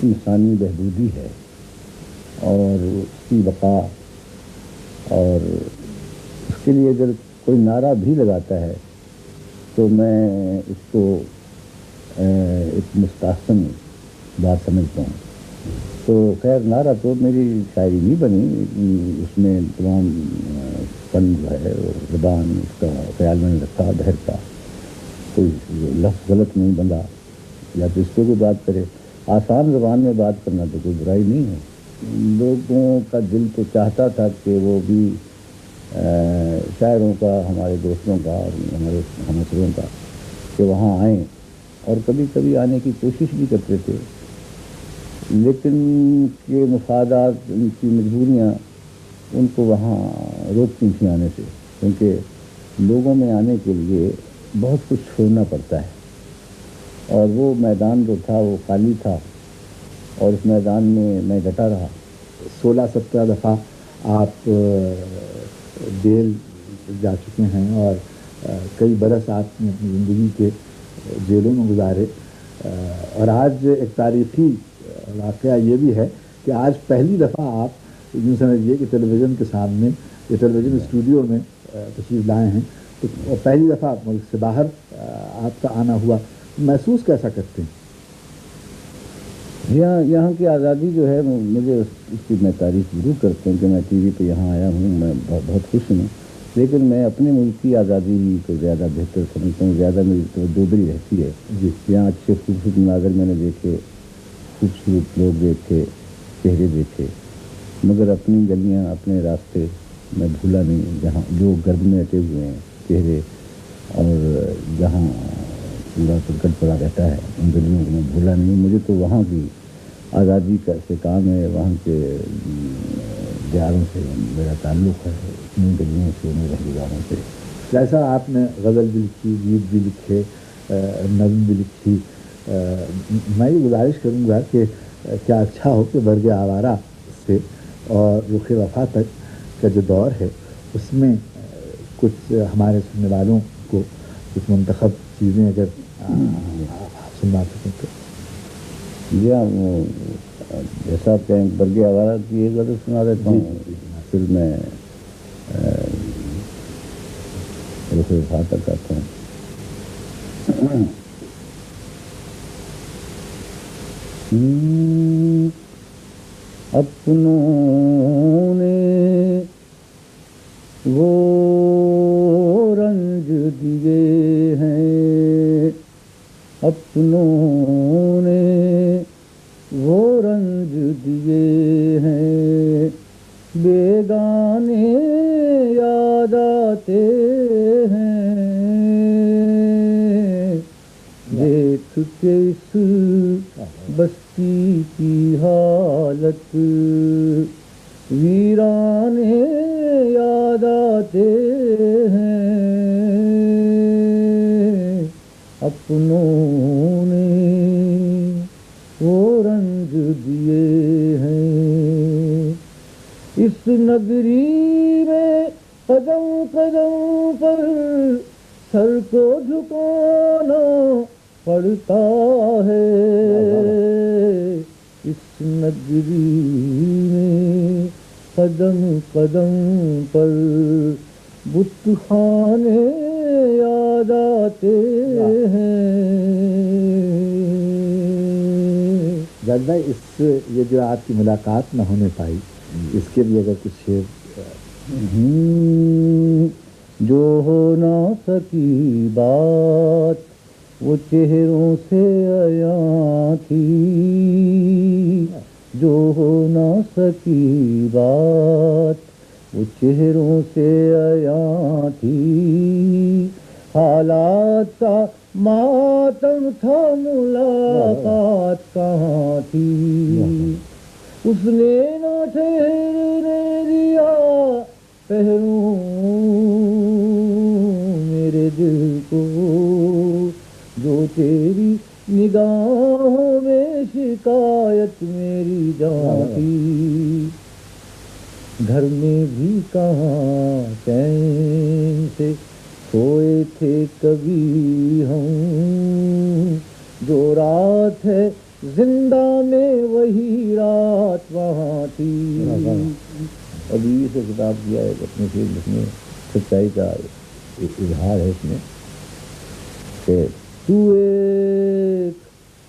انسانی بہبودی ہے اور اس کی بقا، اور اس کے لیے اگر کوئی نعرہ بھی لگاتا ہے تو میں اس کو ایک مستحسن بات سمجھتا ہوں. تو خیر نعرہ تو میری شاعری نہیں بنی، اس میں تمام فن جو ہے زبان اس کا خیال میں نے رکھا، بہر کا کوئی لفظ غلط نہیں بنا یا تو اس پہ کوئی بات کرے. آسان زبان میں بات کرنا تو کوئی برائی نہیں ہے. لوگوں کا دل تو چاہتا تھا کہ وہ بھی شاعروں کا، ہمارے دوستوں کا اور ہمارے ہمسروں کا کہ وہاں آئیں، اور کبھی کبھی آنے کی کوشش بھی کرتے تھے، لیکن یہ مفادات، ان کی مجبوریاں ان کو وہاں روکتی تھیں آنے سے، کیونکہ لوگوں میں آنے کے لیے بہت کچھ چھوڑنا پڑتا ہے، اور وہ میدان جو تھا وہ خالی تھا، اور اس میدان میں ڈٹا رہا. 16-17 دفعہ آپ جیل جا چکے ہیں اور کئی برس آپ نے اپنی زندگی کے جیلوں میں گزارے، اور آج ایک تاریخی واقعہ یہ بھی ہے کہ آج پہلی دفعہ آپ یوں سمجھیے کہ ٹیلی ویژن کے سامنے یا ٹیلی ویژن اسٹوڈیو میں تشریف لائے ہیں، تو پہلی دفعہ ملک سے باہر آپ کا آنا ہوا، محسوس کیسا کرتے ہیں؟ یہاں کی آزادی جو ہے مجھے اس کی میں تعریف ضرور کرتا ہوں کہ میں ٹی وی پہ یہاں آیا ہوں، میں بہت خوش ہوں، لیکن میں اپنے ملک کی آزادی کو زیادہ بہتر سمجھتا ہوں. زیادہ میری توجہ رہتی ہے. یہاں اچھے خوبصورت مناظر میں نے دیکھے، خوبصورت لوگ دیکھے، چہرے دیکھے، مگر اپنی گلیاں، اپنے راستے میں بھولا نہیں، جہاں جو گرد میں اٹے ہوئے ہیں چہرے، اور جہاں پورا سنکٹ پڑا رہتا ہے ان گلیوں کو میں بھولا نہیں. مجھے تو وہاں کی آزادی کا سے کام ہے، وہاں کے دیاروں سے میرا تعلق ہے، ان گلیوں سے، میرے رہگزاروں سے. جیسا آپ نے غزل بھی لکھی، گیت بھی لکھے، نظم بھی لکھی، میں یہ گزارش کروں گا کہ کیا اچھا ہو کہ برگ آوارہ سے اور رخ وفا تک کا جو دور ہے اس میں کچھ ہمارے سننے والوں کو کچھ منتخب چیزیں اگر آپ سنوا سکیں تو. جیسا آپ کہیں برگ آوارہ کی ایک غزل سنا دیتا ہوں، پھر میں رخ وفا تک آتا ہوں. اپنوں نے وہ رنج دیے ہیں، اپنوں نے وہ رنج دیے ہیں، بیگانے یاد آتے ہیں، دیکھ کے اس بستی کی حالت ویرانے یاد آتے ہیں، اپنوں نے وہ رنج دیے ہیں. اس نگری میں قدم قدم پر سر کو جھکانا پڑتا ہے، اس نگری میں قدم قدم پر بت خانے یاد آتے ہیں. جذبہ اس یہ جو آپ کی ملاقات نہ ہونے پائی، اس کے لیے اگر کچھ شعر. جو ہو نہ سکی بات وہ چہروں سے عیاں تھی، جو ہو نہ سکی بات وہ چہروں سے عیاں تھی، حالات کا ماتم تھا ملاقات کہاں تھی، اس نے نہ ٹھہرنے دیا پہلو میرے دل کو، جو تیری نگاہوں میں شکایت میری جان تھی، گھر میں بھی کہاں چین سے سوئے تھے کبھی ہم، جو رات ہے زندہ میں وہی رات وہاں تھی. ابھی سے خطاب کیا ہے اپنے شعر لکھنے، سچائی کا ایک اظہار ہے اس میں کہ تو ایک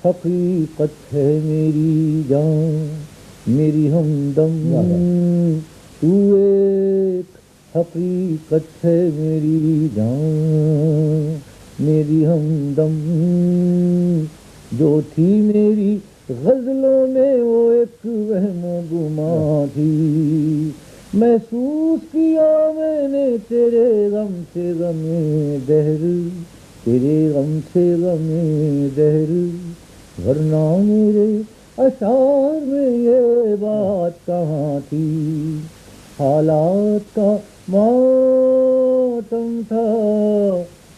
حقیقت ہے میری جان میری ہمدم، تو ایک حقیقت ہے میری جان میری ہمدم، جو تھی میری غزلوں میں وہ ایک وہم و گماں تھی. محسوس کیا میں نے تیرے غم سے غم دہر، تیرے غم سے غم دہر، ورنہ میرے اشعار میں یہ بات کہاں تھی. حالات کا ماتم تھا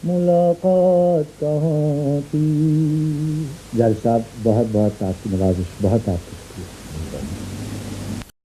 ملاقات کہاں تھی. جاری صاحب بہت بہت آپ کی نوازش، بہت آپ کی